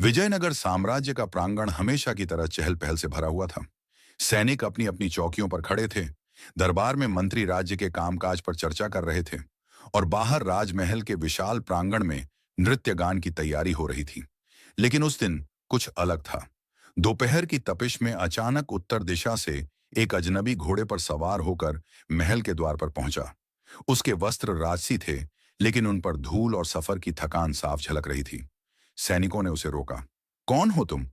विजयनगर साम्राज्य का प्रांगण हमेशा की तरह चहल पहल से भरा हुआ था। सैनिक अपनी अपनी चौकियों पर खड़े थे। दरबार में मंत्री राज्य के कामकाज पर चर्चा कर रहे थे और बाहर राजमहल के विशाल प्रांगण में नृत्य गान की तैयारी हो रही थी। लेकिन उस दिन कुछ अलग था। दोपहर की तपिश में अचानक उत्तर दिशा से एक अजनबी घोड़े पर सवार होकर महल के द्वार पर पहुंचा। उसके वस्त्र राजसी थे, लेकिन उन पर धूल और सफर की थकान साफ झलक रही थी। सैनिकों ने उसे रोका। कौन हो तुम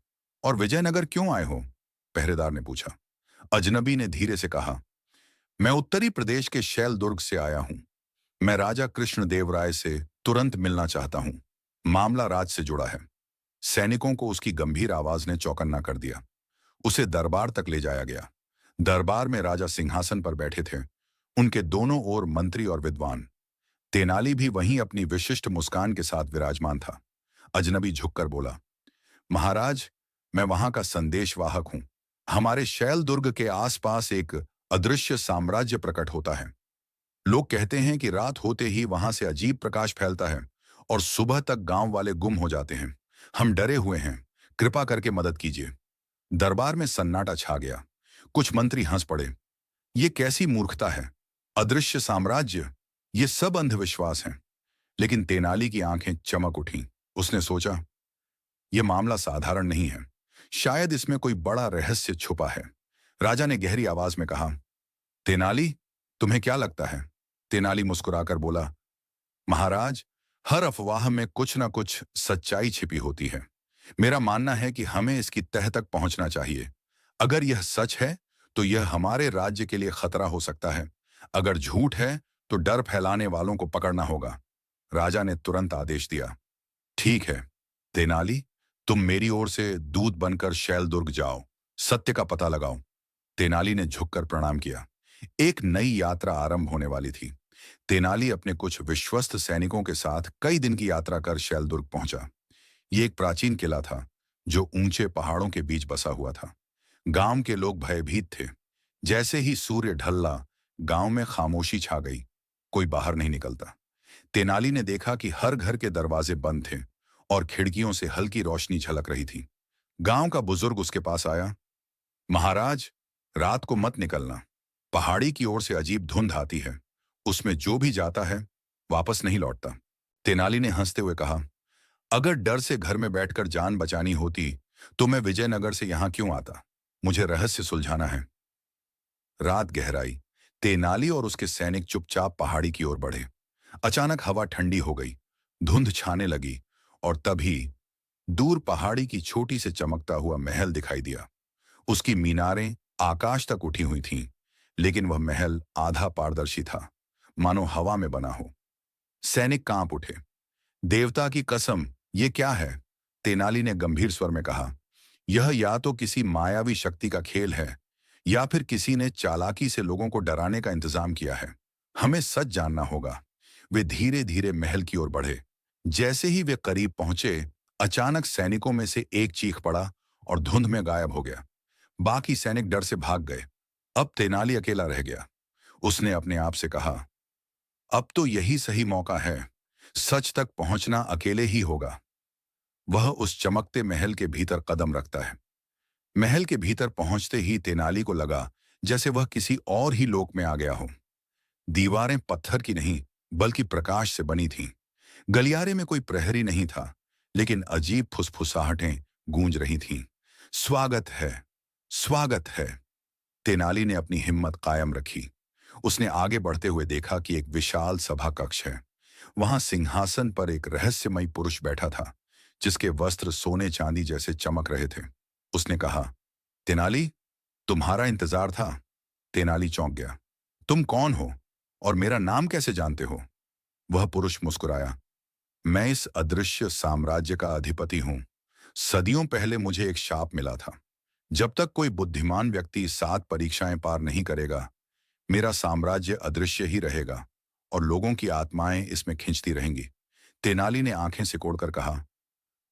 और विजयनगर क्यों आए हो? पहरेदार ने पूछा। अजनबी ने धीरे से कहा, मैं उत्तरी प्रदेश के शैल दुर्ग से आया हूं। मैं राजा कृष्णदेव राय से तुरंत मिलना चाहता हूं। मामला राज से जुड़ा है। सैनिकों को उसकी गंभीर आवाज ने चौकन्ना कर दिया। उसे दरबार तक ले जाया गया। दरबार में राजा सिंहासन पर बैठे थे। उनके दोनों ओर मंत्री और विद्वान। तेनाली भी वहीं अपनी विशिष्ट मुस्कान के साथ विराजमान था। अजनबी झुककर बोला, महाराज, मैं वहां का संदेशवाहक हूं। हमारे शैल दुर्ग के आसपास एक अदृश्य साम्राज्य प्रकट होता है। लोग कहते हैं कि रात होते ही वहां से अजीब प्रकाश फैलता है और सुबह तक गांव वाले गुम हो जाते हैं। हम डरे हुए हैं। कृपा करके मदद कीजिए। दरबार में सन्नाटा छा गया। कुछ मंत्री हंस पड़े। ये कैसी मूर्खता है? अदृश्य साम्राज्य, ये सब अंधविश्वास हैं। लेकिन तेनाली की आंखें चमक उठीं। उसने सोचा, यह मामला साधारण नहीं है। शायद इसमें कोई बड़ा रहस्य छुपा है। राजा ने गहरी आवाज में कहा, तेनाली, तुम्हें क्या लगता है? तेनाली मुस्कुराकर बोला, महाराज, हर अफवाह में कुछ ना कुछ सच्चाई छिपी होती है। मेरा मानना है कि हमें इसकी तह तक पहुंचना चाहिए। अगर यह सच है तो यह हमारे राज्य के लिए खतरा हो सकता है। अगर झूठ है तो डर फैलाने वालों को पकड़ना होगा। राजा ने तुरंत आदेश दिया, ठीक है तेनाली, तुम मेरी ओर से दूत बनकर शैलदुर्ग जाओ। सत्य का पता लगाओ। तेनाली ने झुककर प्रणाम किया। एक नई यात्रा आरंभ होने वाली थी। तेनाली अपने कुछ विश्वस्त सैनिकों के साथ कई दिन की यात्रा कर शैलदुर्ग पहुंचा। ये एक प्राचीन किला था जो ऊंचे पहाड़ों के बीच बसा हुआ था। गांव के लोग भयभीत थे। जैसे ही सूर्य ढला, गांव में खामोशी छा गई। कोई बाहर नहीं निकलता। तेनाली ने देखा कि हर घर के दरवाजे बंद थे और खिड़कियों से हल्की रोशनी झलक रही थी। गांव का बुजुर्ग उसके पास आया। महाराज, रात को मत निकलना। पहाड़ी की ओर से अजीब धुंध आती है। उसमें जो भी जाता है वापस नहीं लौटता। तेनाली ने हंसते हुए कहा, अगर डर से घर में बैठकर जान बचानी होती तो मैं विजयनगर से यहां क्यों आता? मुझे रहस्य सुलझाना है। रात गहराई। तेनाली और उसके सैनिक चुपचाप पहाड़ी की ओर बढ़े। अचानक हवा ठंडी हो गई। धुंध छाने लगी और तभी दूर पहाड़ी की छोटी से चमकता हुआ महल दिखाई दिया। उसकी मीनारें आकाश तक उठी हुई थीं, लेकिन वह महल आधा पारदर्शी था, मानो हवा में बना हो। सैनिक कांप उठे। देवता की कसम, ये क्या है? तेनाली ने गंभीर स्वर में कहा, यह या तो किसी मायावी शक्ति का खेल है या फिर किसी ने चालाकी से लोगों को डराने का इंतजाम किया है। हमें सच जानना होगा। वे धीरे धीरे महल की ओर बढ़े। जैसे ही वे करीब पहुंचे, अचानक सैनिकों में से एक चीख पड़ा और धुंध में गायब हो गया। बाकी सैनिक डर से भाग गए। अब तेनाली अकेला रह गया। उसने अपने आप से कहा, अब तो यही सही मौका है। सच तक पहुंचना अकेले ही होगा। वह उस चमकते महल के भीतर कदम रखता है। महल के भीतर पहुंचते ही तेनाली को लगा जैसे वह किसी और ही लोक में आ गया हो। दीवारें पत्थर की नहीं बल्कि प्रकाश से बनी थीं। गलियारे में कोई प्रहरी नहीं था, लेकिन अजीब फुसफुसाहटें गूंज रही थीं। स्वागत है, स्वागत है। तेनाली ने अपनी हिम्मत कायम रखी। उसने आगे बढ़ते हुए देखा कि एक विशाल सभा कक्ष है। वहां सिंहासन पर एक रहस्यमयी पुरुष बैठा था, जिसके वस्त्र सोने चांदी जैसे चमक रहे थे। उसने कहा, तेनाली, तुम्हारा इंतजार था। तेनाली चौंक गया। तुम कौन हो और मेरा नाम कैसे जानते हो? वह पुरुष मुस्कुराया। मैं इस अदृश्य साम्राज्य का अधिपति हूं। सदियों पहले मुझे एक शाप मिला था। जब तक कोई बुद्धिमान व्यक्ति 7 परीक्षाएं पार नहीं करेगा, मेरा साम्राज्य अदृश्य ही रहेगा और लोगों की आत्माएं इसमें खिंचती रहेंगी। तेनाली ने आंखें सिकोड़कर कहा,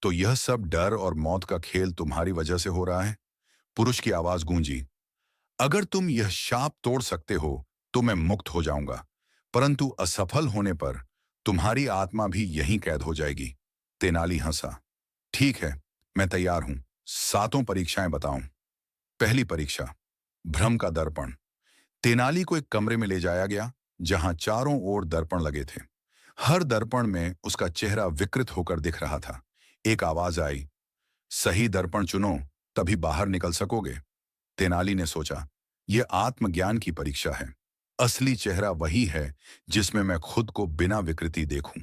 तो यह सब डर और मौत का खेल तुम्हारी वजह से हो रहा है? पुरुष की आवाज गूंजी। अगर तुम यह शाप तोड़ सकते हो तो मैं मुक्त हो जाऊंगा, परंतु असफल होने पर तुम्हारी आत्मा भी यहीं कैद हो जाएगी। तेनाली हंसा। ठीक है, मैं तैयार हूं। सातों परीक्षाएं बताऊं। पहली परीक्षा, भ्रम का दर्पण। तेनाली को एक कमरे में ले जाया गया जहां चारों ओर दर्पण लगे थे। हर दर्पण में उसका चेहरा विकृत होकर दिख रहा था। एक आवाज आई, सही दर्पण चुनो, तभी बाहर निकल सकोगे। तेनाली ने सोचा, यह आत्मज्ञान की परीक्षा है। असली चेहरा वही है जिसमें मैं खुद को बिना विकृति देखूं।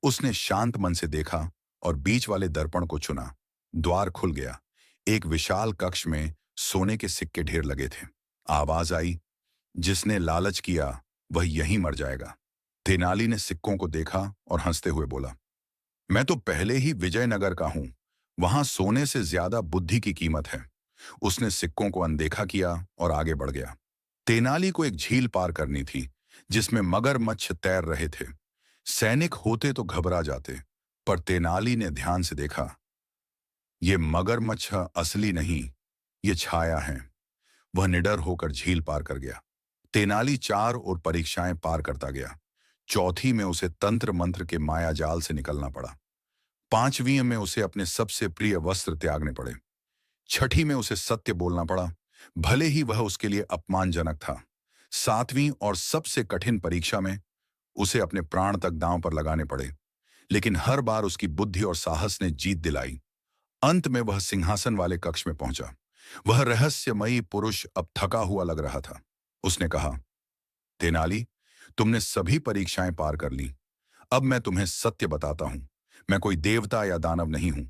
उसने शांत मन से देखा और बीच वाले दर्पण को चुना। द्वार खुल गया। एक विशाल कक्ष में सोने के सिक्के ढेर लगे थे। आवाज आई, जिसने लालच किया वह यहीं मर जाएगा। तेनाली ने सिक्कों को देखा और हंसते हुए बोला, मैं तो पहले ही विजयनगर का हूं। वहां सोने से ज्यादा बुद्धि की कीमत है। उसने सिक्कों को अनदेखा किया और आगे बढ़ गया। तेनाली को एक झील पार करनी थी जिसमें मगरमच्छ तैर रहे थे। सैनिक होते तो घबरा जाते, पर तेनाली ने ध्यान से देखा, ये मगरमच्छ असली नहीं, ये छाया है। वह निडर होकर झील पार कर गया। तेनाली चार और परीक्षाएं पार करता गया। चौथी में उसे तंत्र मंत्र के माया जाल से निकलना पड़ा। पांचवीं में उसे अपने सबसे प्रिय वस्त्र त्यागने पड़े। छठी में उसे सत्य बोलना पड़ा, भले ही वह उसके लिए अपमानजनक था। सातवीं और सबसे कठिन परीक्षा में उसे अपने प्राण तक दांव पर लगाने पड़े, लेकिन हर बार उसकी बुद्धि और साहस ने जीत दिलाई। अंत में वह सिंहासन वाले कक्ष में पहुंचा। वह रहस्यमयी पुरुष अब थका हुआ लग रहा था। उसने कहा, तेनाली, तुमने सभी परीक्षाएं पार कर ली। अब मैं तुम्हें सत्य बताता हूं। मैं कोई देवता या दानव नहीं हूं।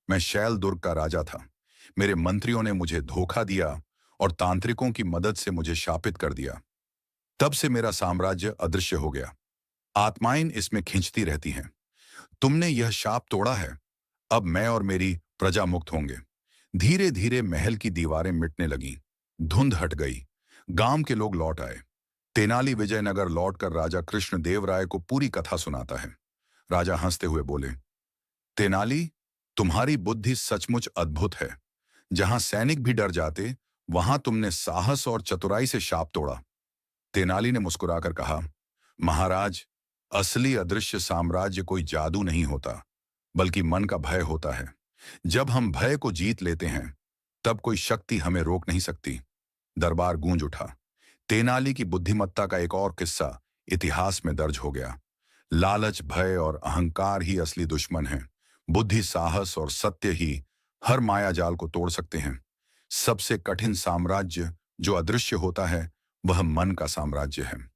मैं शैल दुर्ग का राजा था। मेरे मंत्रियों ने मुझे धोखा दिया और तांत्रिकों की मदद से मुझे शापित कर दिया। तब से मेरा साम्राज्य अदृश्य हो गया। आत्माएं इसमें खिंचती रहती हैं। तुमने यह शाप तोड़ा है। अब मैं और मेरी प्रजा मुक्त होंगे। धीरे धीरे महल की दीवारें मिटने लगीं। धुंध हट गई। गांव के लोग लौट आए। तेनाली विजयनगर लौटकर राजा कृष्णदेव राय को पूरी कथा सुनाता है। राजा हंसते हुए बोले, तेनाली, तुम्हारी बुद्धि सचमुच अद्भुत है। जहां सैनिक भी डर जाते, वहां तुमने साहस और चतुराई से शाप तोड़ा। तेनाली ने मुस्कुराकर कहा, महाराज, असली अदृश्य साम्राज्य कोई जादू नहीं होता, बल्कि मन का भय होता है। जब हम भय को जीत लेते हैं, तब कोई शक्ति हमें रोक नहीं सकती। दरबार गूंज उठा। तेनाली की बुद्धिमत्ता का एक और किस्सा इतिहास में दर्ज हो गया। लालच, भय और अहंकार ही असली दुश्मन हैं। बुद्धि, साहस और सत्य ही हर मायाजाल को तोड़ सकते हैं। सबसे कठिन साम्राज्य जो अदृश्य होता है, वह मन का साम्राज्य है।